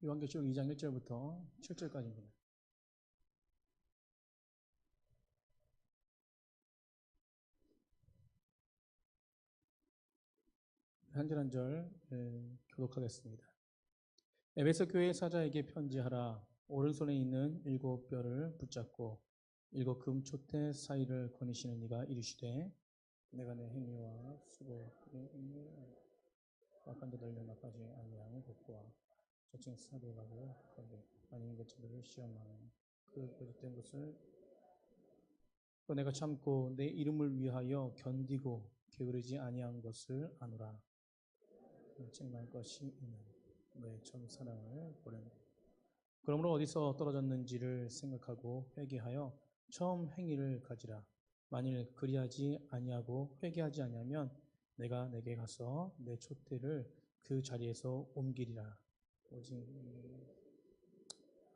요한계시록 2장 1절부터 7절까지입니다. 한 절 한 절 교독하겠습니다. 에베소 교회 사자에게 편지하라. 오른손에 있는 7뼈를 붙잡고 7 금초대 사이를 거니시는 이가 이르시되 내가 내 행위와 수고 악한 데 널려 나빠지 아니하는 복과 저층 사도라고 하게 아닌 것들을 시험하는 그 거짓된 것을 또 내가 참고 내 이름을 위하여 견디고 게으르지 아니한 것을 아노라. 책망할 것이 있는 내 전 사랑을 보내는 그러므로 어디서 떨어졌는지를 생각하고 회개하여 처음 행위를 가지라. 만일 그리하지 아니하고 회개하지 아니하면 내가 내게 가서 내 촛대를 그 자리에서 옮기리라. 오직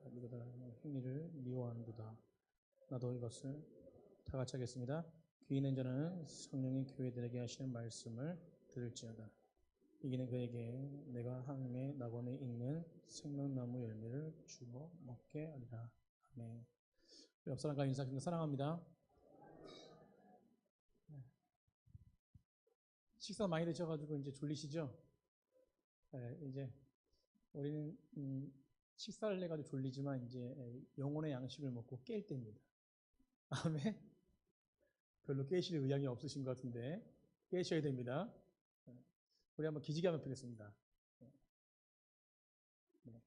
너희가 행위를 미워하는도다. 나도 이것을 다 같이 하겠습니다. 귀 있는 자는 성령이 교회들에게 하시는 말씀을 들을지어다. 이기는 그에게 내가 하나님의 낙원에 있는 생명나무 열매를 주어 먹게 하리라. 아멘. 옆 사람과 인사드립니다. 사랑합니다. 식사 많이 드셔가지고 이제 졸리시죠? 네, 이제 우리는 식사를 해가지고 졸리지만 이제 영혼의 양식을 먹고 깰 때입니다. 아멘. 별로 깨실 의향이 없으신 것 같은데 깨셔야 됩니다. 우리 한번 기지개 한번 펴겠습니다. 네.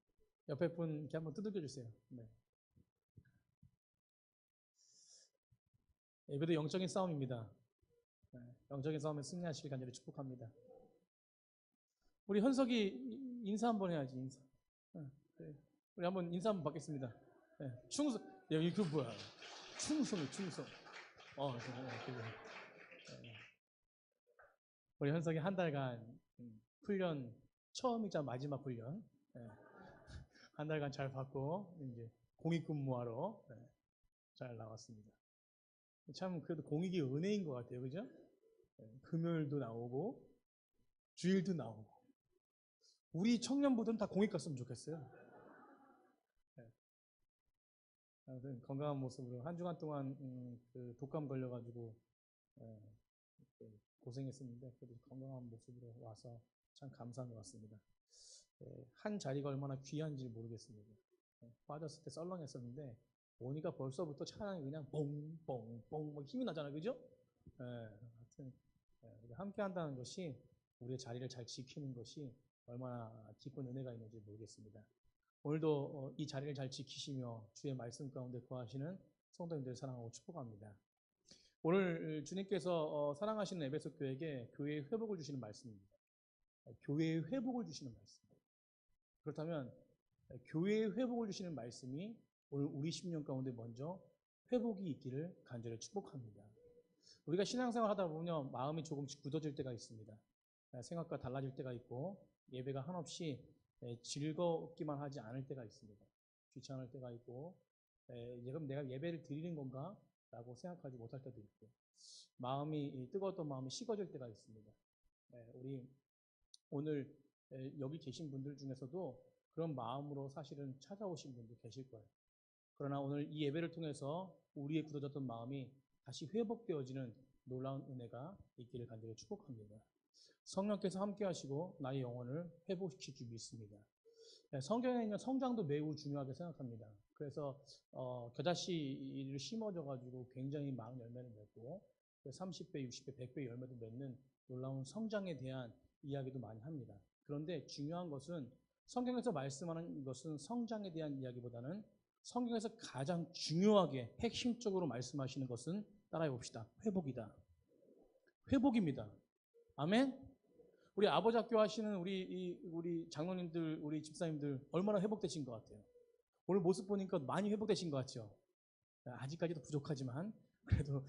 옆에 분 이렇게 한번 두들겨 주세요. 네. 예배도 영적인 싸움입니다. 네. 영적인 싸움에 승리하시길 간절히 축복합니다. 우리 현석이 인사 한번 해야지. 인사. 네. 우리 한번 인사 한번 받겠습니다. 네. 충성. 야, 이거 뭐야? 충성이 충성. 네. 우리 현석이 한 달간 훈련 처음이자 마지막 훈련 한 달간 잘 받고 이제 공익근무하러 잘 나왔습니다. 참 그래도 공익이 은혜인 것 같아요, 그죠? 금요일도 나오고 주일도 나오고 우리 청년부들은 다 공익 갔으면 좋겠어요. 아무튼 건강한 모습으로 한 주간 동안 그 독감 걸려가지고 고생했었는데 그래도 건강한 모습으로 와서 참 감사한 것 같습니다. 한 자리가 얼마나 귀한지 모르겠습니다. 빠졌을 때 썰렁했었는데 오니까 벌써부터 찬양이 그냥 뽕뽕뽕 막 힘이 나잖아요, 그죠? 하여튼 함께 한다는 것이 우리의 자리를 잘 지키는 것이 얼마나 깊은 은혜가 있는지 모르겠습니다. 오늘도 이 자리를 잘 지키시며 주의 말씀 가운데 거하시는 성도님들 사랑하고 축복합니다. 오늘 주님께서 사랑하시는 에베소 교회에게 교회의 회복을 주시는 말씀입니다. 교회의 회복을 주시는 말씀. 그렇다면 교회의 회복을 주시는 말씀이 오늘 우리 심령 가운데 먼저 회복이 있기를 간절히 축복합니다. 우리가 신앙생활 하다 보면 마음이 조금씩 굳어질 때가 있습니다. 생각과 달라질 때가 있고 예배가 한없이 즐겁기만 하지 않을 때가 있습니다. 귀찮을 때가 있고 그럼 내가 예배를 드리는 건가? 라고 생각하지 못할 때도 있고 마음이 뜨거웠던 마음이 식어질 때가 있습니다. 우리 오늘 여기 계신 분들 중에서도 그런 마음으로 사실은 찾아오신 분도 계실 거예요. 그러나 오늘 이 예배를 통해서 우리의 굳어졌던 마음이 다시 회복되어지는 놀라운 은혜가 있기를 간절히 축복합니다. 성령께서 함께 하시고 나의 영혼을 회복시킬 줄 믿습니다. 성경에 있는 성장도 매우 중요하게 생각합니다. 그래서 겨자씨를 심어져가지고 굉장히 많은 열매를 맺고 30배, 60배, 100배 열매도 맺는 놀라운 성장에 대한 이야기도 많이 합니다. 그런데 중요한 것은 성경에서 말씀하는 것은 성장에 대한 이야기보다는 성경에서 가장 중요하게 핵심적으로 말씀하시는 것은 따라해 봅시다. 회복이다. 회복입니다. 아멘? 우리 아버지 학교 하시는 우리 장로님들, 우리 집사님들 얼마나 회복되신 것 같아요. 오늘 모습 보니까 많이 회복되신 것 같죠. 아직까지도 부족하지만 그래도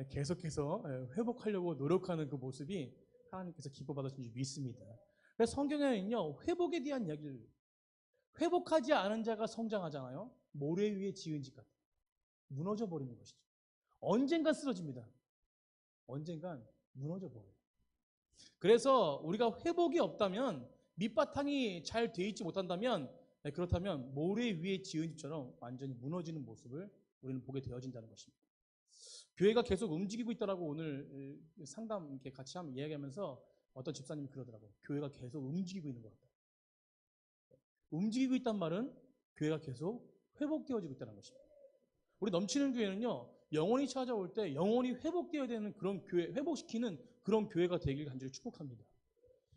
계속해서 회복하려고 노력하는 그 모습이 하나님께서 기뻐 받으신 줄 믿습니다. 그래서 성경에는요 회복에 대한 이야기를 회복하지 않은 자가 성장하잖아요. 모래 위에 지은 집 같아요. 무너져 버리는 것이죠. 언젠간 쓰러집니다. 언젠간 무너져 버려요. 그래서 우리가 회복이 없다면 밑바탕이 잘 돼 있지 못한다면 네, 그렇다면 모래 위에 지은 집처럼 완전히 무너지는 모습을 우리는 보게 되어진다는 것입니다. 교회가 계속 움직이고 있다라고 오늘 상담 이렇게 같이 한번 이야기하면서 어떤 집사님이 그러더라고요. 교회가 계속 움직이고 있는 것 같다. 움직이고 있단 말은 교회가 계속 회복되어지고 있다는 것입니다. 우리 넘치는 교회는요, 영혼이 찾아올 때 영혼이 회복되어야 되는 그런 교회, 회복시키는 그런 교회가 되길 간절히 축복합니다.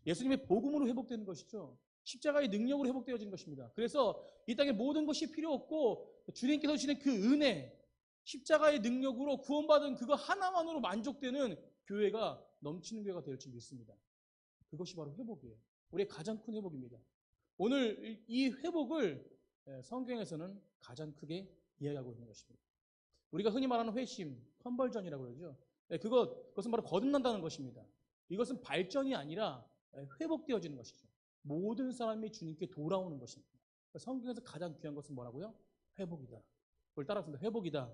예수님의 복음으로 회복되는 것이죠. 십자가의 능력으로 회복되어지는 것입니다. 그래서 이 땅에 모든 것이 필요 없고 주님께서 주시는 그 은혜, 십자가의 능력으로 구원받은 그거 하나만으로 만족되는 교회가 넘치는 교회가 될 줄 믿습니다. 그것이 바로 회복이에요. 우리의 가장 큰 회복입니다. 오늘 이 회복을 성경에서는 가장 크게 이해하고 있는 것입니다. 우리가 흔히 말하는 회심, 컨버전이라고 그러죠. 그것은 바로 거듭난다는 것입니다. 이것은 발전이 아니라 회복되어지는 것이죠. 모든 사람이 주님께 돌아오는 것입니다. 성경에서 가장 귀한 것은 뭐라고요? 회복이다. 그걸 따라합니다. 회복이다.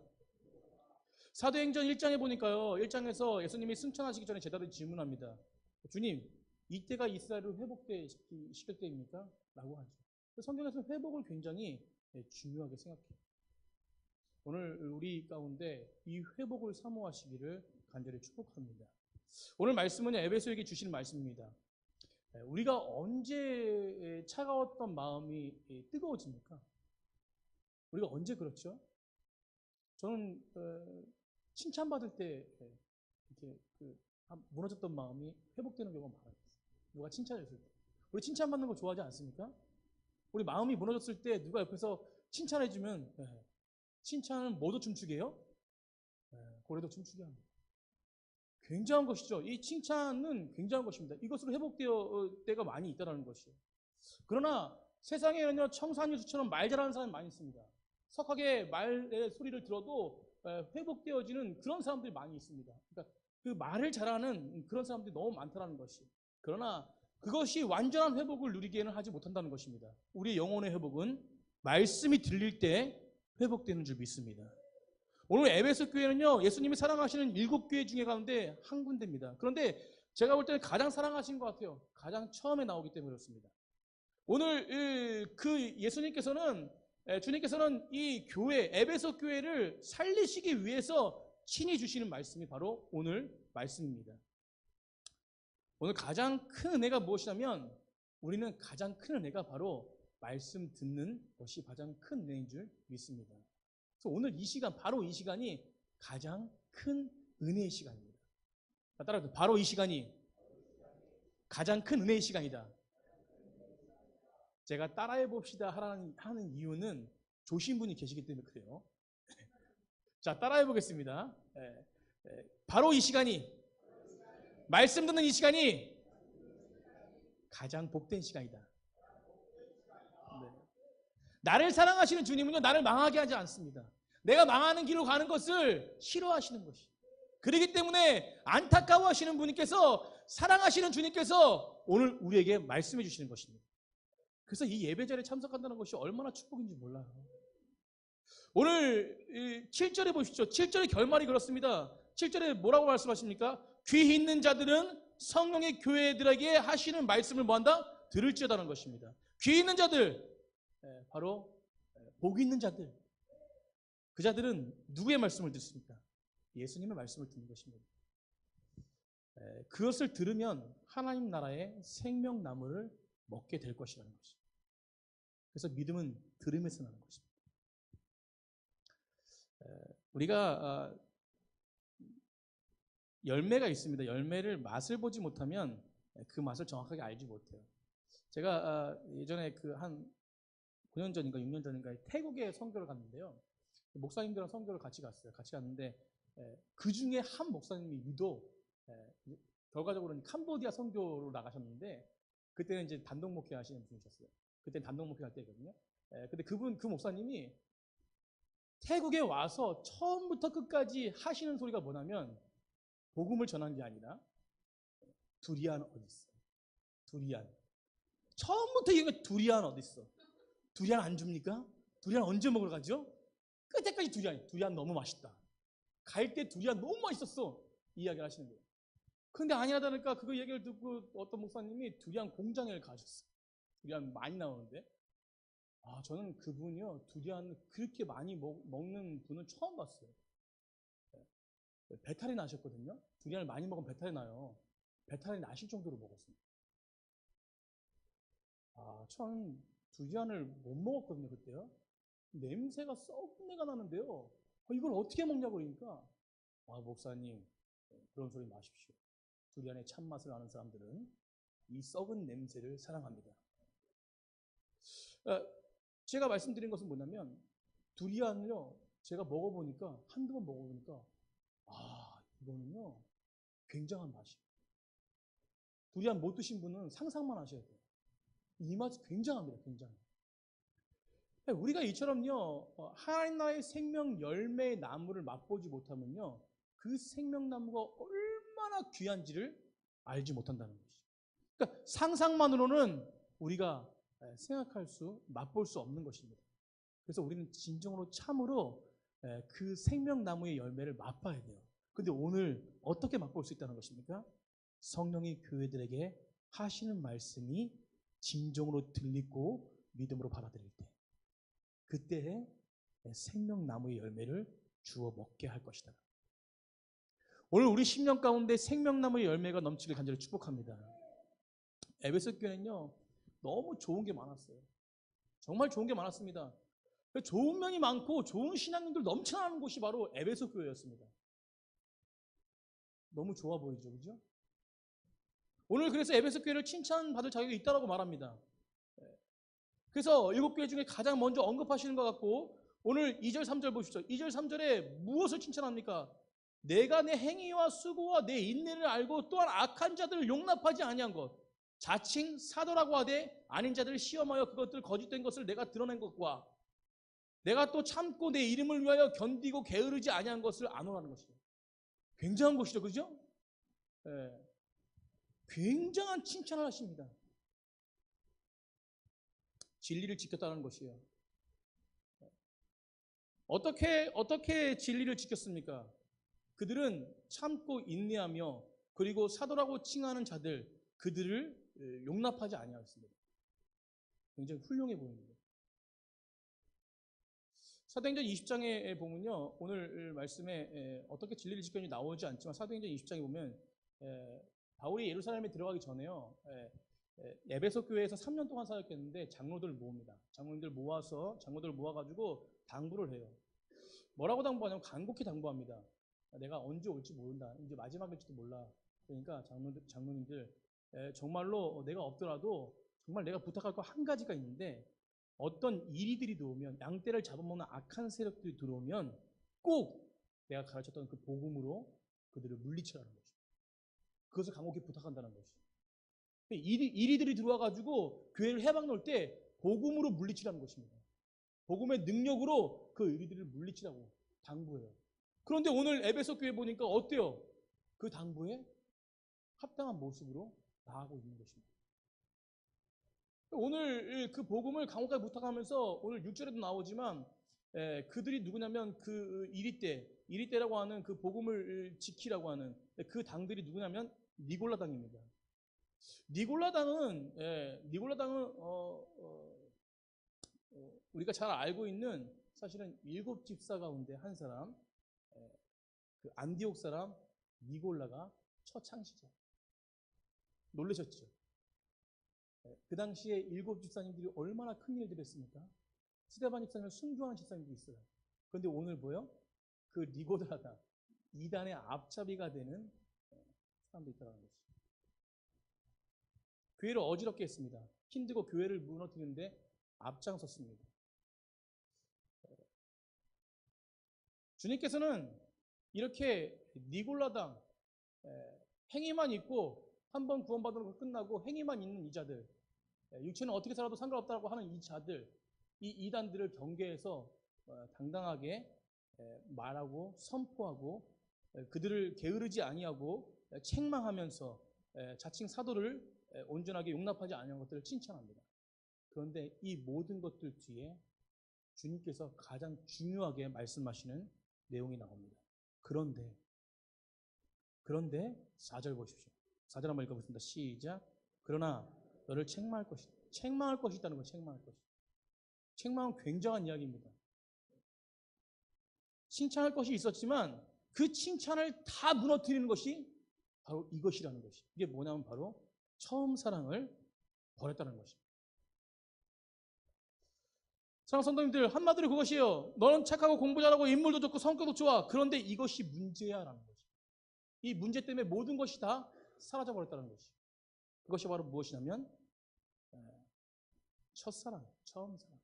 사도행전 1장에 보니까요. 1장에서 예수님이 승천하시기 전에 제자들이 질문합니다. 주님, 이때가 이스라엘을 회복시킬 때입니까? 라고 하죠. 성경에서는 회복을 굉장히 중요하게 생각해요. 오늘 우리 가운데 이 회복을 사모하시기를 간절히 축복합니다. 오늘 말씀은 에베소에게 주시는 말씀입니다. 우리가 언제 차가웠던 마음이 뜨거워집니까? 우리가 언제 그렇죠? 저는 칭찬받을 때 이렇게 무너졌던 마음이 회복되는 경우가 많아요. 누가 칭찬해줬을 때. 우리 칭찬받는 거 좋아하지 않습니까? 우리 마음이 무너졌을 때 누가 옆에서 칭찬해주면 칭찬은 뭐도 춤추게 해요? 고래도 춤추게 합니다. 굉장한 것이죠. 이 칭찬은 굉장한 것입니다. 이것으로 회복되어 때가 많이 있다는 것이에요. 그러나 세상에는요, 청산유수처럼 말 잘하는 사람이 많이 있습니다. 석하게 말의 소리를 들어도 회복되어지는 그런 사람들이 많이 있습니다. 그러니까 그 말을 잘하는 그런 사람들이 너무 많다는 것이. 그러나 그것이 완전한 회복을 누리기에는 하지 못한다는 것입니다. 우리의 영혼의 회복은 말씀이 들릴 때 회복되는 줄 믿습니다. 오늘 에베소 교회는요, 예수님이 사랑하시는 7교회 중에 가운데 한 군데입니다. 그런데 제가 볼 때는 가장 사랑하신 것 같아요. 가장 처음에 나오기 때문에 그렇습니다. 오늘 주님께서는 이 교회, 에베소 교회를 살리시기 위해서 친히 주시는 말씀이 바로 오늘 말씀입니다. 오늘 가장 큰 은혜가 무엇이냐면 우리는 가장 큰 은혜가 바로 말씀 듣는 것이 가장 큰 은혜인 줄 믿습니다. 그래서 오늘 이 시간, 바로 이 시간이 가장 큰 은혜의 시간입니다. 따라서 바로 이 시간이 가장 큰 은혜의 시간이다. 제가 따라해 봅시다 하는 이유는 조신 분이 계시기 때문에 그래요. 자, 따라해 보겠습니다. 바로 이 시간이, 말씀 듣는 이 시간이 가장 복된 시간이다. 네. 나를 사랑하시는 주님은요, 나를 망하게 하지 않습니다. 내가 망하는 길로 가는 것을 싫어하시는 것이. 그렇기 때문에 안타까워하시는 분께서, 사랑하시는 주님께서 오늘 우리에게 말씀해 주시는 것입니다. 그래서 이 예배 자리에 참석한다는 것이 얼마나 축복인지 몰라요. 오늘 7절에 보십시오. 7절의 결말이 그렇습니다. 7절에 뭐라고 말씀하십니까? 귀 있는 자들은 성령의 교회들에게 하시는 말씀을 뭐한다? 들을지어다는 것입니다. 귀 있는 자들, 바로 복 있는 자들. 그 자들은 누구의 말씀을 듣습니까? 예수님의 말씀을 듣는 것입니다. 그것을 들으면 하나님 나라의 생명나무를 먹게 될 것이라는 것입니다. 그래서 믿음은 들음에서 나는 것입니다. 우리가 열매가 있습니다. 열매를 맛을 보지 못하면 그 맛을 정확하게 알지 못해요. 제가 예전에 한 9년 전인가 6년 전인가 태국에 선교를 갔는데요. 목사님들랑 선교를 같이 갔어요. 같이 갔는데 그 중에 한 목사님이 유독 결과적으로는 캄보디아 선교로 나가셨는데 그때는 이제 단독 목회 하시는 분이셨어요. 그때는 단독 목회 할 때거든요. 근데 그 목사님이 태국에 와서 처음부터 끝까지 하시는 소리가 뭐냐면 복음을 전한 게 아니라 두리안 어디 있어? 두리안. 처음부터 얘기한 두리안 어디 있어? 두리안 안 줍니까? 두리안 언제 먹으러 가죠? 끝에까지 두리안 너무 맛있다. 갈 때 두리안 너무 맛있었어. 이 이야기를 하시는 거예요. 근데 아니하다니까 그거 얘기를 듣고 어떤 목사님이 두리안 공장에 가셨어. 두리안 많이 나오는데. 저는 그분이요, 두리안을 그렇게 많이 먹는 분은 처음 봤어요. 배탈이 나셨거든요. 두리안을 많이 먹으면 배탈이 나요. 배탈이 나실 정도로 먹었습니다. 저는 두리안을 못 먹었거든요, 그때요. 냄새가 썩은 내가 나는데요. 이걸 어떻게 먹냐고 그러니까, 목사님, 그런 소리 마십시오. 두리안의 참맛을 아는 사람들은 이 썩은 냄새를 사랑합니다. 제가 말씀드린 것은 뭐냐면, 두리안을요, 제가 먹어보니까, 한두 번 먹어보니까, 이거는요, 굉장한 맛이에요. 두리안 못 드신 분은 상상만 하셔야 돼요. 이 맛이 굉장합니다, 굉장히. 우리가 이처럼요, 하나의 생명 열매의 나무를 맛보지 못하면요, 그 생명나무가 얼마나 귀한지를 알지 못한다는 것이죠. 그러니까 상상만으로는 우리가 맛볼 수 없는 것입니다. 그래서 우리는 진정으로 참으로 그 생명나무의 열매를 맛봐야 돼요. 근데 오늘 어떻게 맛볼 수 있다는 것입니까? 성령이 교회들에게 하시는 말씀이 진정으로 들리고 믿음으로 받아들일 때, 그때에 생명나무의 열매를 주워 먹게 할 것이다. 오늘 우리 10년 가운데 생명나무의 열매가 넘치길 간절히 축복합니다. 에베소 교회는요, 너무 좋은 게 많았어요. 정말 좋은 게 많았습니다. 좋은 면이 많고 좋은 신앙인들 넘쳐나는 곳이 바로 에베소 교회였습니다. 너무 좋아 보이죠, 그죠? 오늘 그래서 에베소 교회를 칭찬받을 자격이 있다고 말합니다. 그래서 7교회 중에 가장 먼저 언급하시는 것 같고, 오늘 2절 3절 보십시오. 2절 3절에 무엇을 칭찬합니까? 내가 내 행위와 수고와 내 인내를 알고 또한 악한 자들을 용납하지 아니한 것, 자칭 사도라고 하되 아닌 자들을 시험하여 그것들 거짓된 것을 내가 드러낸 것과 내가 또 참고 내 이름을 위하여 견디고 게으르지 아니한 것을 아노라는 것이죠. 굉장한 것이죠, 그죠? 굉장한 칭찬을 하십니다. 진리를 지켰다는 것이에요. 어떻게 진리를 지켰습니까? 그들은 참고 인내하며 그리고 사도라고 칭하는 자들, 그들을 용납하지 아니하였습니다. 굉장히 훌륭해 보입니다. 사도행전 20장에 보면요, 오늘 말씀에 어떻게 진리를 지켰는지 나오지 않지만 사도행전 20장에 보면 바울이 예루살렘에 들어가기 전에요, 에베소 교회에서 3년 동안 사역했는데 장로들 모읍니다. 장로들 모아가지고 당부를 해요. 뭐라고 당부하냐면 간곡히 당부합니다. 내가 언제 올지 모른다. 이제 마지막일지도 몰라. 그러니까 장로님들, 정말로 내가 없더라도 정말 내가 부탁할 거 한 가지가 있는데, 어떤 이리들이 들어오면, 양떼를 잡아먹는 악한 세력들이 들어오면 꼭 내가 가르쳤던 그 복음으로 그들을 물리치라는 것이죠. 그것을 간곡히 부탁한다는 것이죠. 이리들이 들어와가지고 교회를 해방 놓을 때 복음으로 물리치라는 것입니다. 복음의 능력으로 그 이리들을 물리치라고 당부해요. 그런데 오늘 에베소 교회 보니까 어때요? 그 당부에 합당한 모습으로 나아가고 있는 것입니다. 오늘 그 복음을 강호까지 부탁하면서 오늘 6절에도 나오지만, 그들이 누구냐면 그 이리떼라고 하는 그 복음을 지키라고 하는 그 당들이 누구냐면 니골라당입니다. 니골라당은 우리가 잘 알고 있는 사실은 7집사 가운데 한 사람, 그 안디옥 사람 니골라가 첫 창시자. 놀라셨죠? 그 당시에 7집사님들이 얼마나 큰 일들을 했습니까? 스데반 집사님을 순교하는 집사님도 있어요. 그런데 오늘 뭐요? 그 니고라당, 이단의 앞잡이가 되는 사람도 있다는 거죠. 교회를 어지럽게 했습니다. 힘들고 교회를 무너뜨리는데 앞장섰습니다. 주님께서는 이렇게 니골라당, 행위만 있고 한번 구원받은 거 끝나고 행위만 있는 이 자들, 육체는 어떻게 살아도 상관없다고 하는 이 자들, 이 이단들을 경계해서 당당하게 말하고 선포하고 그들을 게으르지 아니하고 책망하면서 자칭 사도를 온전하게 용납하지 아니한 것들을 칭찬합니다. 그런데 이 모든 것들 뒤에 주님께서 가장 중요하게 말씀하시는 내용이 나옵니다. 그런데 4절 보십시오. 4절 한번 읽어보겠습니다. 시작. 그러나 너를 책망할 것이 있다는 거, 책망할 것이. 책망은 굉장한 이야기입니다. 칭찬할 것이 있었지만 그 칭찬을 다 무너뜨리는 것이 바로 이것이라는 것이. 이게 뭐냐면 바로 처음 사랑을 버렸다는 것입니다. 사랑하는 성도님들, 한마디로 그것이에요. 너는 착하고 공부 잘하고 인물도 좋고 성격도 좋아. 그런데 이것이 문제야라는 것이. 이 문제 때문에 모든 것이 다 사라져버렸다는 것이. 그것이 바로 무엇이냐면 첫사랑, 처음 사랑.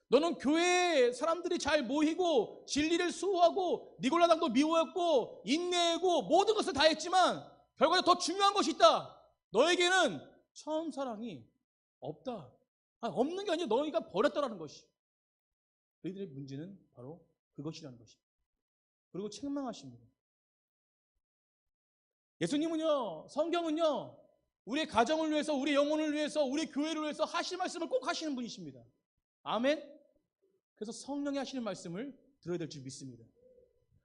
너는 교회에 사람들이 잘 모이고 진리를 수호하고 니골라당도 미워했고 인내하고 모든 것을 다 했지만 결과적으로 더 중요한 것이 있다. 너에게는 처음 사랑이 없다. 없는 게 아니라 너희가 버렸다라는 것이. 너희들의 문제는 바로 그것이라는 것입니다. 그리고 책망하십니다. 예수님은요, 성경은요, 우리의 가정을 위해서, 우리의 영혼을 위해서, 우리의 교회를 위해서 하실 말씀을 꼭 하시는 분이십니다. 아멘. 그래서 성령이 하시는 말씀을 들어야 될 줄 믿습니다.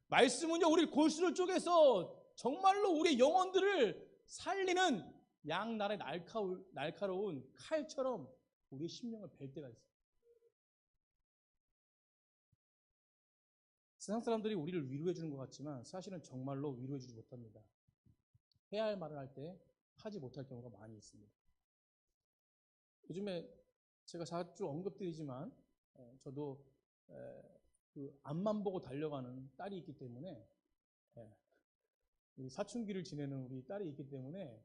말씀은요, 우리 골수를 쪼개서 정말로 우리의 영혼들을 살리는 양날의 날카로운 칼처럼 우리의 심령을 벨 때가 있어요. 세상 사람들이 우리를 위로해 주는 것 같지만 사실은 정말로 위로해 주지 못합니다. 해야 할 말을 할 때 하지 못할 경우가 많이 있습니다. 요즘에 제가 자주 언급드리지만 저도 그 앞만 보고 달려가는 딸이 있기 때문에 사춘기를 지내는 우리 딸이 있기 때문에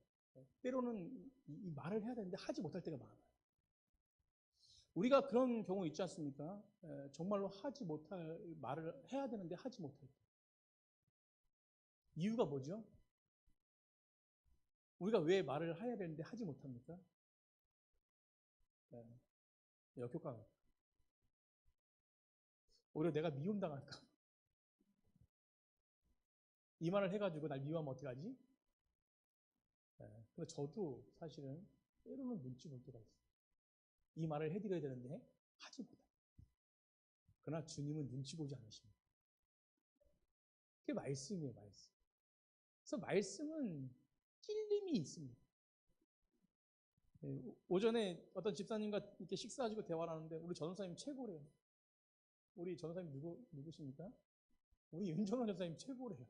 때로는 이 말을 해야 되는데 하지 못할 때가 많아요. 우리가 그런 경우 있지 않습니까? 정말로 하지 못할 말을 해야 되는데 하지 못할 때. 이유가 뭐죠? 우리가 왜 말을 해야 되는데 하지 못합니까? 역효과가. 오히려 내가 미움당할까? 이 말을 해가지고 날 미워하면 어떡하지? 근데 저도 사실은 때로는 눈치 볼 때가 있어요. 이 말을 해드려야 되는데 하지 못해요. 그러나 주님은 눈치 보지 않으십니다. 그게 말씀이에요, 말씀. 그래서 말씀은 찔림이 있습니다. 오전에 어떤 집사님과 이렇게 식사하시고 대화를 하는데 우리 전도사님 최고래요. 우리 전도사님 누구십니까? 우리 윤정원 전도사님 최고래요.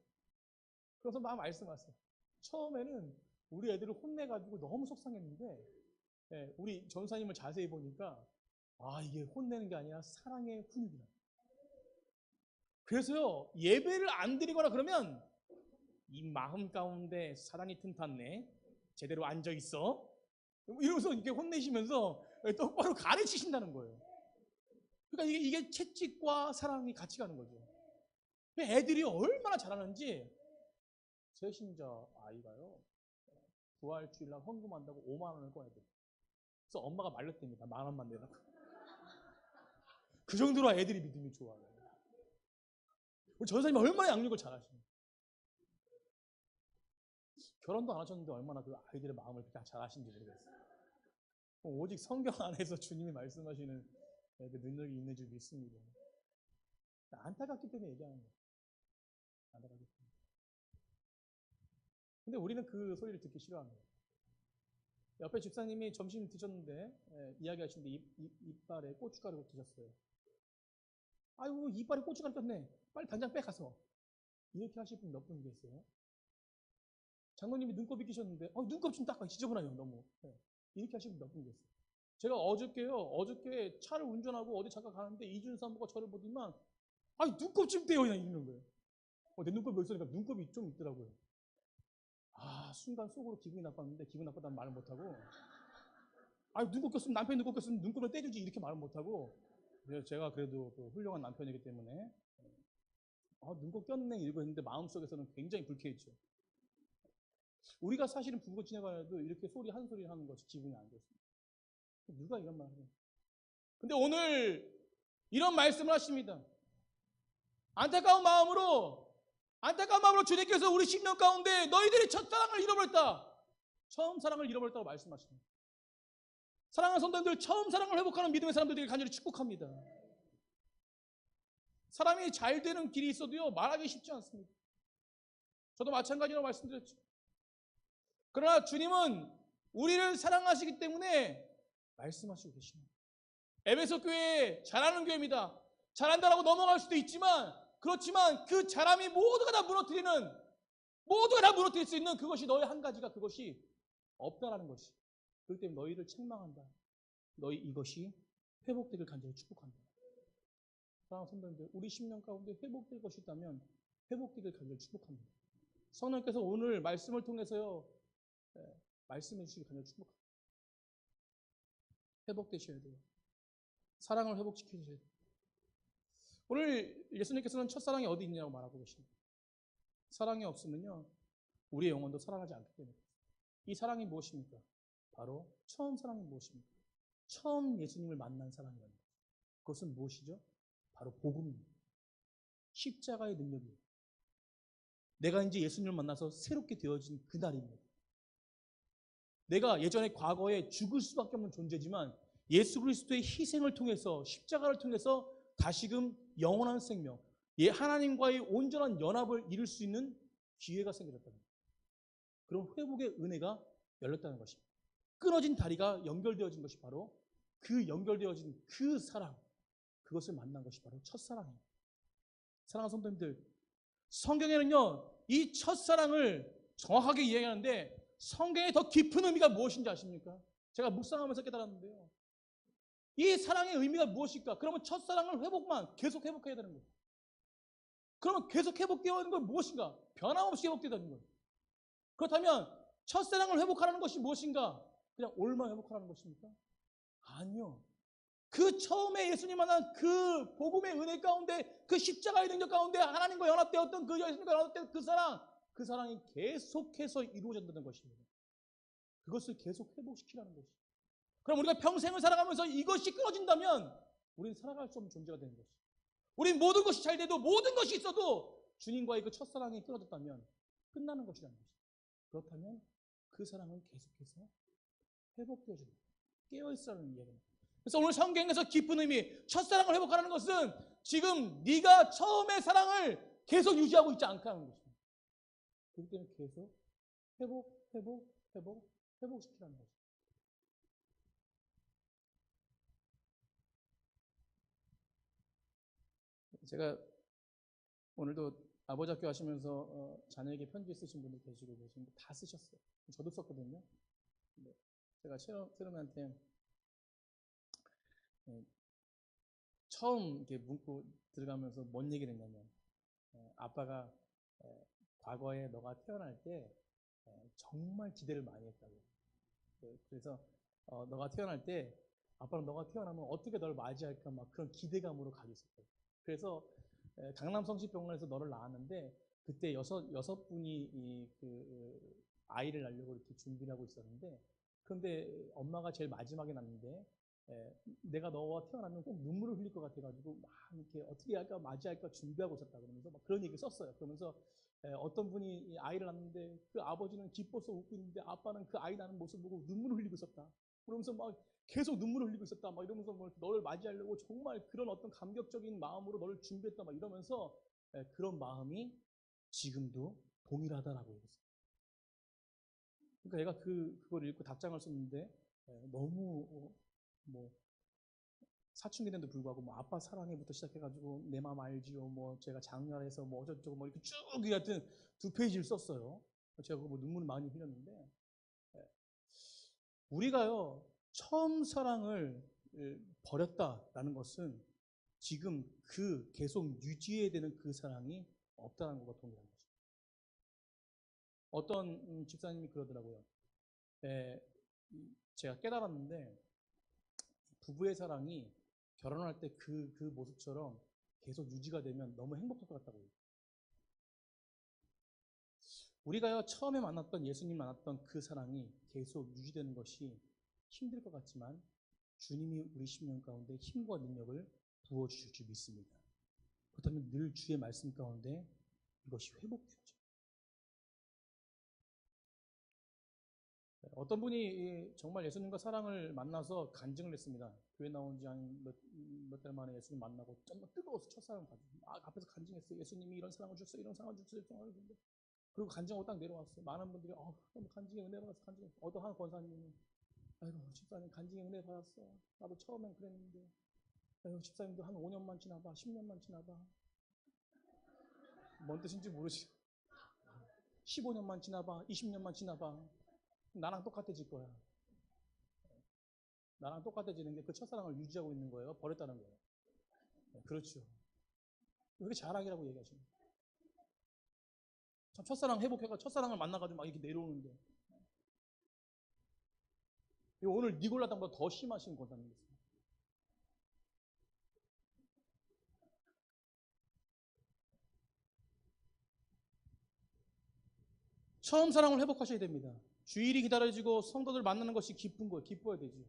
그래서 막 말씀하세요. 처음에는 우리 애들을 혼내가지고 너무 속상했는데 우리 전도사님을 자세히 보니까 이게 혼내는 게 아니라 사랑의 훈육이다. 그래서요, 예배를 안 드리거나 그러면 이 마음 가운데 사랑이 틈탔네. 제대로 앉아 있어. 이러면서 이렇게 혼내시면서 똑바로 가르치신다는 거예요. 그러니까 이게 채찍과 사랑이 같이 가는 거죠. 애들이 얼마나 잘하는지 제 신자 아이가요, 부활주일날 헌금한다고 5만 원을 꺼내요. 그래서 엄마가 말렸답니다. 10,000원만 내라고. 그 정도로 애들이 믿음이 좋아요. 우리 전사님이 얼마나 양육을 잘하시는. 결혼도 안 하셨는데 얼마나 그 아이들의 마음을 그렇게 잘하시는지 모르겠어요. 오직 성경 안에서 주님이 말씀하시는 그 능력이 있는 줄 믿습니다. 안타깝기 때문에 얘기하는 거예요. 안타깝기 때문에. 근데 우리는 그 소리를 듣기 싫어합니다. 옆에 집사님이 점심 드셨는데 이야기하시는데 이빨에 고춧가루 드셨어요. 아이고, 이빨에 고춧가루 꼈네. 빨리 당장 빼가서. 이렇게 하실 분 몇 분 계세요? 장로님이 눈곱이 끼셨는데 눈곱 좀 닦아, 지저분해요 너무. 이렇게 하시는 분 몇 분 계세요? 제가 어저께 차를 운전하고 어디 잠깐 가는데 이준 사모가 저를 보더니만 눈곱 좀 떼요, 그냥 이러는 거예요. 내 눈곱이 어디 있으니까 눈곱이 좀 있더라고요. 순간 속으로 기분이 나빴는데 기분 나쁘다는 말을 못하고 눈곱 꼈으면, 남편이 눈곱 꼈으면 눈곱을 떼주지 이렇게 말을 못하고, 제가 그래도 그 훌륭한 남편이기 때문에 눈곱 꼈네 이러고 했는데 마음속에서는 굉장히 불쾌했죠. 우리가 사실은 부부가 지내가도 이렇게 한 소리 하는 것이 기분이 안 좋습니다. 누가 이런 말을 해요? 근데 오늘 이런 말씀을 하십니다. 안타까운 마음으로 주님께서 우리 심령 가운데 너희들이 첫사랑을 잃어버렸다. 처음 사랑을 잃어버렸다고 말씀하십니다. 사랑하는 성도님들, 처음 사랑을 회복하는 믿음의 사람들에게 간절히 축복합니다. 사람이 잘 되는 길이 있어도요, 말하기 쉽지 않습니다. 저도 마찬가지로 말씀드렸죠. 그러나 주님은 우리를 사랑하시기 때문에 말씀하시고 계십니다. 에베소 교회 잘하는 교회입니다. 잘한다라고 넘어갈 수도 있지만, 그렇지만 그 잘함이 모두가 다 무너뜨릴 수 있는 그것이 너의 한 가지가 그것이 없다라는 것이. 그렇기 때문에 너희를 책망한다. 너희 이것이 회복되길 간절히 축복한다. 사랑하는 성도님들, 우리 10년 가운데 회복될 것이 있다면 회복되길 간절히 축복합니다. 성령께서 오늘 말씀을 통해서요, 말씀해 주시길 간절히 축복합니다. 회복되셔야 돼요. 사랑을 회복시켜주셔야 돼요. 오늘 예수님께서는 첫사랑이 어디 있냐고 말하고 계십니다. 사랑이 없으면요, 우리의 영혼도 사랑하지 않기 때문에. 이 사랑이 무엇입니까? 바로 처음 사랑이 무엇입니까? 처음 예수님을 만난 사랑이라는 거죠. 그것은 무엇이죠? 바로 복음입니다. 십자가의 능력이에요. 내가 이제 예수님을 만나서 새롭게 되어진 그날입니다. 내가 예전에 과거에 죽을 수밖에 없는 존재지만 예수 그리스도의 희생을 통해서, 십자가를 통해서 다시금 영원한 생명, 하나님과의 온전한 연합을 이룰 수 있는 기회가 생겼다는 거예요. 그런 회복의 은혜가 열렸다는 것입니다. 끊어진 다리가 연결되어진 것이 바로 그 연결되어진 그 사랑, 그것을 만난 것이 바로 첫사랑입니다. 사랑하는 성도님들, 성경에는요, 이 첫사랑을 정확하게 이야기하는데 성경의 더 깊은 의미가 무엇인지 아십니까? 제가 묵상하면서 깨달았는데요. 이 사랑의 의미가 무엇일까? 그러면 첫사랑을 계속 회복해야 되는 거예요. 그러면 계속 회복되어야 하는 건 무엇인가? 변함없이 회복되어야 되는 거예요. 그렇다면 첫사랑을 회복하라는 것이 무엇인가? 그냥 올만 회복하라는 것입니까? 아니요. 그 처음에 예수님 만난 그 복음의 은혜 가운데, 그 십자가의 능력 가운데 하나님과 연합되었던 그 예수님과 연합된 그 사랑이 계속해서 이루어진다는 것입니다. 그것을 계속 회복시키라는 것이죠. 그럼 우리가 평생을 살아가면서 이것이 끊어진다면 우리는 살아갈 수 없는 존재가 되는 것이죠. 우린 모든 것이 잘 돼도, 모든 것이 있어도 주님과의 그 첫사랑이 끊어졌다면 끝나는 것이라는 것이죠. 그렇다면 그 사랑은 계속해서 회복되어진다. 깨어있으라는 이야기입니다. 그래서 오늘 성경에서 깊은 의미, 첫사랑을 회복하는 것은 지금 네가 처음의 사랑을 계속 유지하고 있지 않게 하는 것입니다. 그렇기 때문에 계속 회복시키라는 것입니다. 제가 오늘도 아버지 학교 하시면서 자녀에게 편지 쓰신 분들 계시고 계시는데 다 쓰셨어요. 저도 썼거든요. 근데 제가 세롬이한테 처음 이렇게 문구 들어가면서 뭔 얘기를 했냐면, 아빠가 과거에 너가 태어날 때 정말 기대를 많이 했다고. 그래서 너가 태어날 때 아빠는 너가 태어나면 어떻게 널 맞이할까 막 그런 기대감으로 가지고 있었대요. 그래서 강남 성심병원에서 너를 낳았는데 그때 여섯 분이 아이를 낳으려고 이렇게 준비를 하고 있었는데, 그런데 엄마가 제일 마지막에 낳는데 내가 너와 태어나면 꼭 눈물을 흘릴 것 같아가지고 막 이렇게 어떻게 할까 맞이할까 준비하고 있었다 그러면서 막 그런 얘기 썼어요. 그러면서 어떤 분이 아이를 낳는데 그 아버지는 기뻐서 웃고 있는데 아빠는 그 아이 낳는 모습 보고 눈물을 흘리고 있었다. 그러면서 막 계속 눈물을 흘리고 있었다. 막 이러면서 뭐 너를 맞이하려고 정말 그런 어떤 감격적인 마음으로 너를 준비했다. 막 이러면서 그런 마음이 지금도 동일하다라고 얘기했어요. 그러니까 얘가 그걸 읽고 답장을 썼는데 너무 뭐 사춘기인데도 불구하고 뭐 아빠 사랑해부터 시작해가지고 내 마음 알지요, 뭐 제가 장렬해서 뭐 어쩌고 뭐 이렇게 쭉 하여튼 2페이지를 썼어요. 제가 뭐 눈물 많이 흘렸는데, 우리가요 처음 사랑을 버렸다라는 것은 지금 계속 유지해야 되는 그 사랑이 없다는 것과 동일한 거죠. 어떤 집사님이 그러더라고요. 제가 깨달았는데 부부의 사랑이 결혼할 때 그 모습처럼 계속 유지가 되면 너무 행복할 것 같다고요. 우리가요 처음에 만났던 예수님 만났던 그 사랑이 계속 유지되는 것이 힘들 것 같지만 주님이 우리 심령 가운데 힘과 능력을 부어주실 줄 믿습니다. 그렇다면 늘 주의 말씀 가운데 이것이 회복되어져요. 어떤 분이 정말 예수님과 사랑을 만나서 간증을 했습니다. 교회 나온 지 한 몇 달 만에 예수님 만나고 정말 뜨거워서 첫사랑 가지고 앞에서 간증했어요. 예수님이 이런 사랑을 주셨어요. 이런 사랑을 주셨어요. 그리고 간증하고 딱 내려왔어요. 많은 분들이 너무 간증에 은혜 받아서 간증했어요. 어떤 한 권사님은 아이고, 집사님 간증의 은혜 받았어. 나도 처음엔 그랬는데. 아이고, 집사님도 한 5년만 지나봐, 10년만 지나봐. 뭔 뜻인지 모르지. 15년만 지나봐, 20년만 지나봐. 나랑 똑같아질 거야. 나랑 똑같아지는 게 그 첫사랑을 유지하고 있는 거예요? 버렸다는 거예요? 네, 그렇죠. 왜 이렇게 자랑이라고 얘기하시는 거예요? 참 첫사랑 회복해가 첫사랑을 만나가지고 막 이렇게 내려오는데 오늘 니골라당보다 더 심하신 권사님 있어요. 처음 사랑을 회복하셔야 됩니다. 주일이 기다려지고 성도들 만나는 것이 기쁜 거예요. 기뻐야 되지.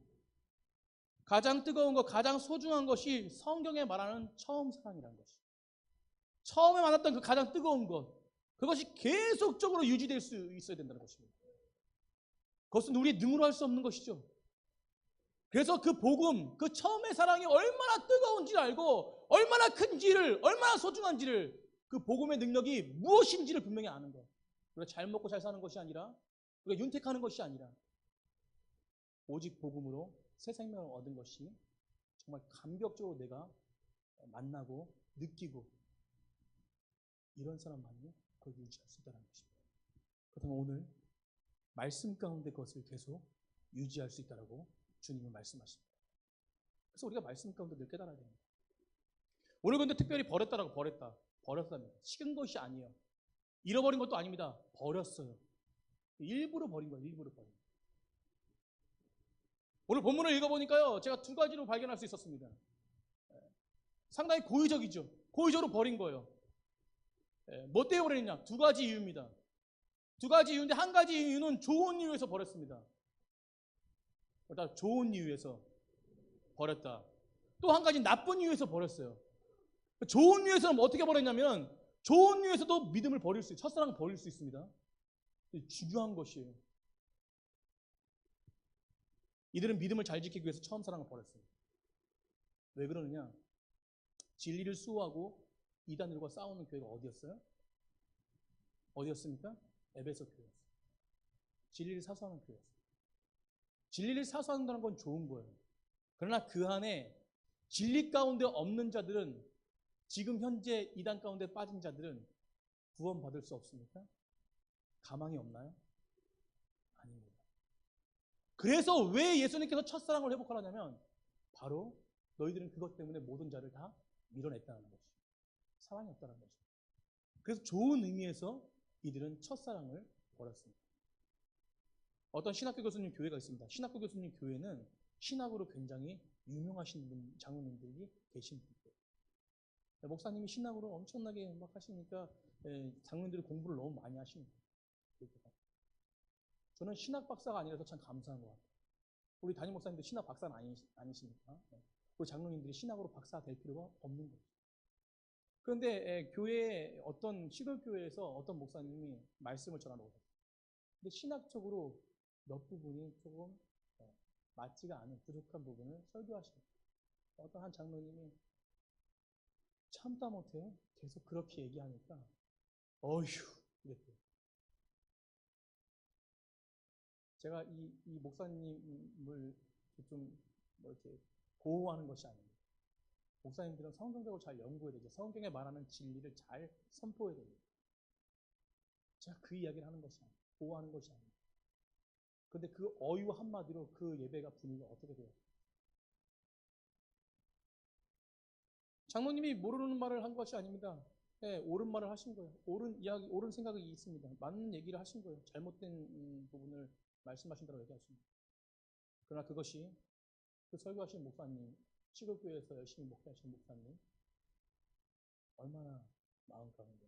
가장 뜨거운 것, 가장 소중한 것이 성경에 말하는 처음 사랑이라는 것이. 처음에 만났던 그 가장 뜨거운 것, 그것이 계속적으로 유지될 수 있어야 된다는 것입니다. 그것은 우리의 능으로 할 수 없는 것이죠. 그래서 그 복음, 그 처음의 사랑이 얼마나 뜨거운지를 알고 얼마나 큰지를, 얼마나 소중한지를 그 복음의 능력이 무엇인지를 분명히 아는 것. 우리가 잘 먹고 잘 사는 것이 아니라 우리가 윤택하는 것이 아니라 오직 복음으로 새 생명을 얻은 것이 정말 감격적으로 내가 만나고 느끼고 이런 사람만이 그걸 유지할 수 있다는 것입니다. 그렇다면 오늘 말씀 가운데 그것을 계속 유지할 수 있다라고 주님은 말씀하십니다. 그래서 우리가 말씀 가운데 늘 깨달아야 됩니다. 오늘 근데 특별히 버렸다라고 버렸답니다. 식은 것이 아니에요. 잃어버린 것도 아닙니다. 버렸어요. 일부러 버린 거예요. 일부러 버린 거예요. 오늘 본문을 읽어보니까요, 제가 두 가지로 발견할 수 있었습니다. 상당히 고의적이죠. 고의적으로 버린 거예요. 뭐 때문에 버렸냐? 두 가지 이유입니다. 두 가지 이유인데 한 가지 이유는 좋은 이유에서 버렸습니다. 일단 좋은 이유에서 버렸다. 또 한 가지 나쁜 이유에서 버렸어요. 좋은 이유에서는 어떻게 버렸냐면 좋은 이유에서도 믿음을 버릴 수 있어요. 첫사랑을 버릴 수 있습니다. 중요한 것이에요. 이들은 믿음을 잘 지키기 위해서 처음 사랑을 버렸어요. 왜 그러느냐? 진리를 수호하고 이단들과 싸우는 교회가 어디였어요? 어디였습니까? 에베소 교회였어요. 진리를 사수하는 교회였어요. 진리를 사수한다는 건 좋은 거예요. 그러나 그 안에 진리 가운데 없는 자들은, 지금 현재 이단 가운데 빠진 자들은 구원받을 수 없습니까? 가망이 없나요? 아닙니다. 그래서 왜 예수님께서 첫사랑을 회복하라냐면 바로 너희들은 그것 때문에 모든 자를 다 밀어냈다는 것이, 사랑이 없다는 것이. 그래서 좋은 의미에서 이들은 첫사랑을 버렸습니다. 어떤 신학교 교수님 교회가 있습니다. 신학교 교수님 교회는 신학으로 굉장히 유명하신 장로님들이 계신 분이에요. 목사님이 신학으로 엄청나게 막 하시니까 장로님들이 공부를 너무 많이 하시는 거예요. 저는 신학 박사가 아니라서 참 감사한 것 같아요. 우리 담임 목사님도 신학 박사는 아니시니까 우리 장로님들이 신학으로 박사 될 필요가 없는 거죠. 그런데 교회 어떤 시골 교회에서 어떤 목사님이 말씀을 전하러 오셨어요. 근데 신학적으로 몇 부분이 조금 맞지가 않은 부족한 부분을 설교하시는 어떤 한 장로님이 참다 못해 계속 그렇게 얘기하니까 어휴 이랬대요. 제가 이 목사님을 좀 뭐 이렇게 보호하는 것이 아닙니다. 목사님들은 성경적으로 잘 연구해야 되죠. 성경에 말하는 진리를 잘 선포해야 됩니다. 제가 그 이야기를 하는 것이 아니에요. 보호하는 것이 아니에요. 그런데 그 어유 한마디로 그 예배가 분위기가 어떻게 돼요? 장로님이 모르는 말을 한 것이 아닙니다. 네, 옳은 말을 하신 거예요. 옳은 이야기, 옳은 생각이 있습니다. 맞는 얘기를 하신 거예요. 잘못된 부분을 말씀하신다고 얘기하십니다. 그러나 그것이 그 설교하신 목사님, 시골교회에서 열심히 목회하시는 목사님, 얼마나 마음 가운데,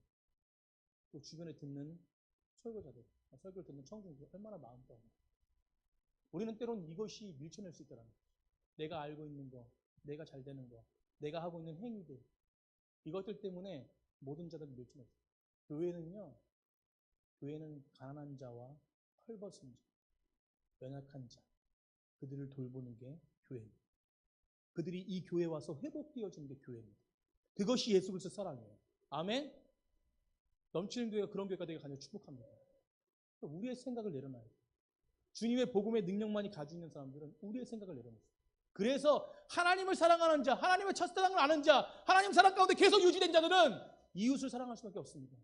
또 주변에 듣는 설교자들, 설교를 듣는 청중들, 얼마나 마음 가운데. 우리는 때로는 이것이 밀쳐낼 수 있다는 거죠. 내가 알고 있는 거, 내가 잘 되는 거, 내가 하고 있는 행위들, 이것들 때문에 모든 자들을 밀쳐내죠. 교회는 가난한 자와 헐벗은 자, 연약한 자, 그들을 돌보는 게 교회입니다. 그들이 이 교회에 와서 회복되어지는 게 교회입니다. 그것이 예수 그리스도 사랑이에요. 아멘? 넘치는 교회가 그런 교회가 되게 간절히 축복합니다. 우리의 생각을 내려놔야 돼요. 주님의 복음의 능력만이 가지고 있는 사람들은 우리의 생각을 내려놓습니다. 그래서 하나님을 사랑하는 자, 하나님의 첫사랑을 아는 자, 하나님 사랑 가운데 계속 유지된 자들은 이웃을 사랑할 수밖에 없습니다.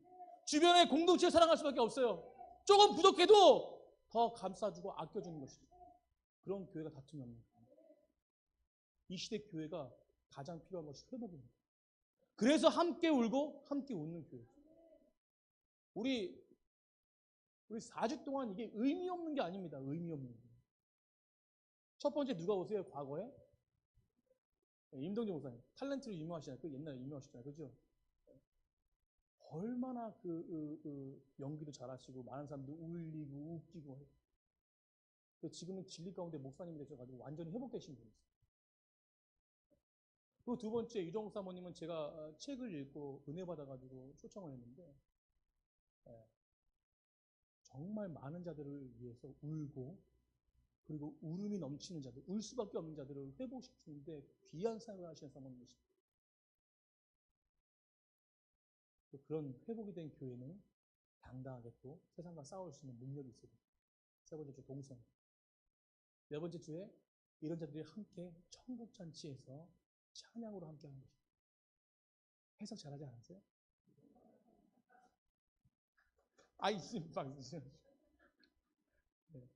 주변의 공동체를 사랑할 수밖에 없어요. 조금 부족해도 더 감싸주고 아껴주는 것이죠. 그런 교회가 다툼이 없는 거예요. 이 시대 교회가 가장 필요한 것이 회복입니다. 그래서 함께 울고 함께 웃는 교회. 우리 4주 동안 이게 의미 없는 게 아닙니다. 의미 없는 게. 첫 번째 누가 오세요? 과거에? 임동재 목사님. 탤런트로 유명하시잖아요. 그 옛날에 유명하셨잖아요. 그죠? 얼마나 연기도 잘하시고 많은 사람들 울리고 웃기고 해요. 지금은 진리 가운데 목사님이 되셔가지고 완전히 회복되신 분이세요. 그 두 번째 유정욱 사모님은 제가 책을 읽고 은혜 받아가지고 초청을 했는데 정말 많은 자들을 위해서 울고 그리고 울음이 넘치는 자들, 울 수밖에 없는 자들을 회복시키는데 귀한 사역을 하시는 사모님이십니다. 그런 회복이 된 교회는 당당하게 또 세상과 싸울 수 있는 능력이 있어요. 세 번째 주 동성. 네 번째 주에 이런 자들이 함께 천국잔치에서 찬양으로 함께 하는 것입니다. 해석 잘하지 않았어요? 네.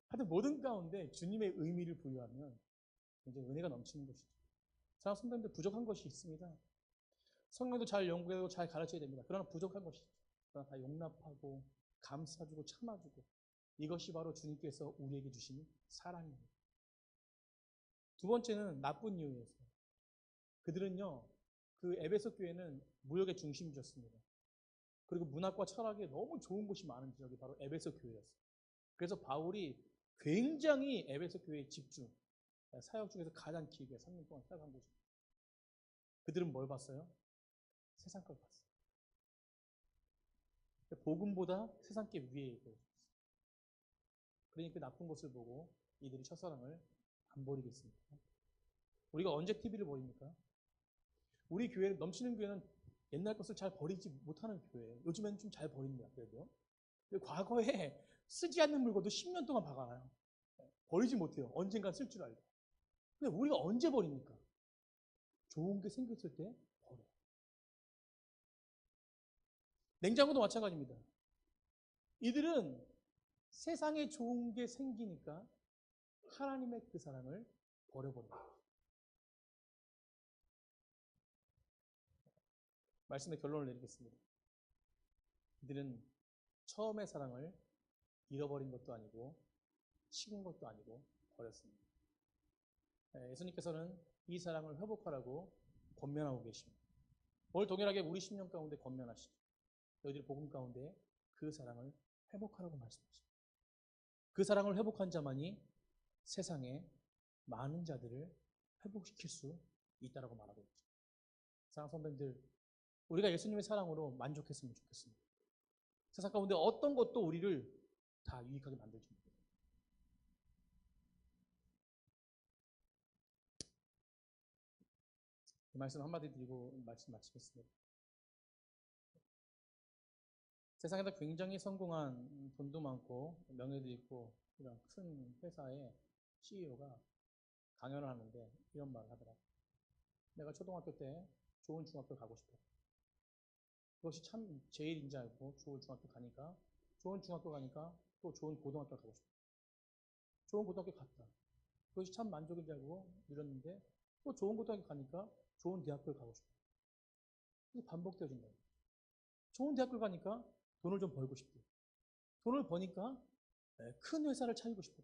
하여튼 모든 가운데 주님의 의미를 부여하면 이제 은혜가 넘치는 것이죠. 자, 성도님들 부족한 것이 있습니다. 성경도 잘 연구하고 잘 가르쳐야 됩니다. 그러나 부족한 것이죠. 그러나 다 용납하고 감싸주고 참아주고 이것이 바로 주님께서 우리에게 주신 사랑입니다. 두 번째는 나쁜 이유였어요. 그들은요, 그 에베소 교회는 무역의 중심지였습니다. 그리고 문학과 철학에 너무 좋은 곳이 많은 지역이 바로 에베소 교회였어요. 그래서 바울이 굉장히 에베소 교회에 집중, 사역 중에서 가장 길게 3년 동안 사역한 곳입니다. 그들은 뭘 봤어요? 세상 걸 봤어요. 복음보다 세상 게 위에 있고, 그러니까 나쁜 것을 보고 이들이 첫사랑을 안 버리겠습니까? 우리가 언제 TV를 버립니까? 우리 교회 넘치는 교회는 옛날 것을 잘 버리지 못하는 교회예요. 요즘에는 좀 잘 버립니다. 그래도 과거에 쓰지 않는 물건도 10년 동안 박아놔요. 버리지 못해요. 언젠간 쓸 줄 알고. 근데 우리가 언제 버립니까? 좋은 게 생겼을 때 버려요. 냉장고도 마찬가지입니다. 이들은 세상에 좋은 게 생기니까 하나님의 그 사랑을 버려버려요. 말씀의 결론을 내리겠습니다. 이들은 처음의 사랑을 잃어버린 것도 아니고 식은 것도 아니고 버렸습니다. 예수님께서는 이 사랑을 회복하라고 권면하고 계십니다. 오늘 동일하게 우리 10년 가운데 권면하시죠. 너희들이 복음 가운데 그 사랑을 회복하라고 말씀하십니다. 그 사랑을 회복한 자만이 세상에 많은 자들을 회복시킬 수 있다고 말하고 있죠. 사랑하는 선배님들, 우리가 예수님의 사랑으로 만족했으면 좋겠습니다. 세상 가운데 어떤 것도 우리를 다 유익하게 만들지 못해요. 이 말씀 한마디 드리고 말씀 마치겠습니다. 세상에서 굉장히 성공한 돈도 많고 명예도 있고 이런 큰 회사의 CEO가 강연을 하는데 이런 말을 하더라고요. 내가 초등학교 때 좋은 중학교 가고 싶어. 그것이 참 제일인 줄 알고 좋은 중학교 가니까 또 좋은 고등학교 가고 싶어. 좋은 고등학교 갔다. 그것이 참 만족인 줄 알고 누렸는데 또 좋은 고등학교 가니까 좋은 대학교를 가고 싶어. 이게 반복되어진다. 좋은 대학교 가니까 돈을 좀 벌고 싶대. 돈을 버니까 큰 회사를 차리고 싶어.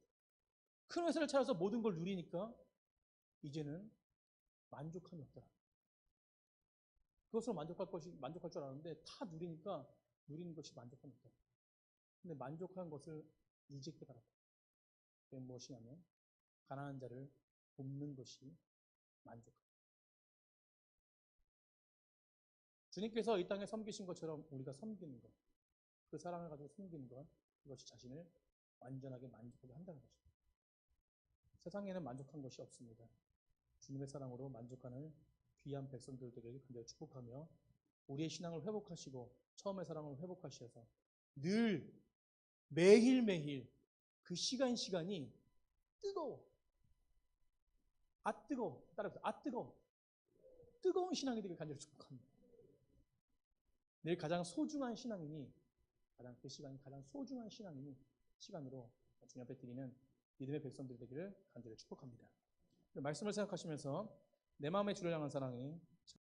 큰 회사를 차려서 모든 걸 누리니까 이제는 만족함이 없더라. 그것으로 만족할 줄 알았는데 다 누리니까 누리는 것이 만족함이 없더라. 근데 만족한 것을 이제 깨달았다. 그게 무엇이냐면 가난한 자를 돕는 것이 만족함. 주님께서 이 땅에 섬기신 것처럼 우리가 섬기는 것, 그 사랑을 가지고 섬기는 것, 그것이 자신을 완전하게 만족하게 한다는 것입니다. 세상에는 만족한 것이 없습니다. 주님의 사랑으로 만족하는 귀한 백성들 되기를 간절히 축복하며 우리의 신앙을 회복하시고 처음의 사랑을 회복하셔서 늘 매일매일 그 시간이 뜨거워. 아 뜨거워. 따라해보세요. 아 뜨거워. 뜨거운 신앙이 되길 간절히 축복합니다. 내일 가장 소중한 신앙이니 그 시간이 가장 소중한 신앙이니 시간으로 주님 앞에 드리는 믿음의 백성들 되기를 간절히 축복합니다. 말씀을 생각하시면서 내 마음의 주를 향한 사랑이